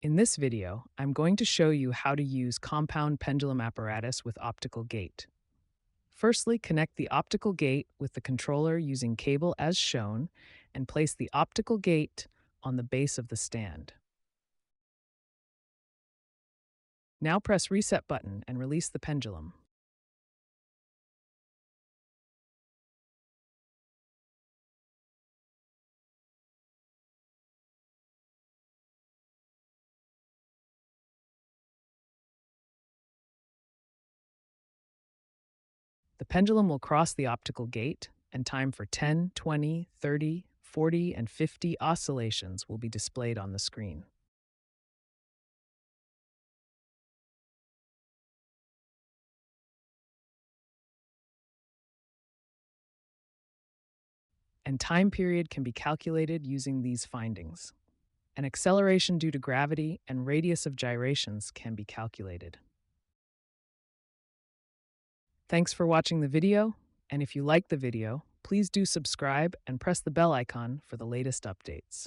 In this video, I'm going to show you how to use compound pendulum apparatus with optical gate. Firstly, connect the optical gate with the controller using cable as shown and place the optical gate on the base of the stand. Now press reset button and release the pendulum. The pendulum will cross the optical gate and time for 10, 20, 30, 40, and 50 oscillations will be displayed on the screen. And time period can be calculated using these findings. An acceleration due to gravity and radius of gyrations can be calculated. Thanks for watching the video, and if you like the video, please do subscribe and press the bell icon for the latest updates.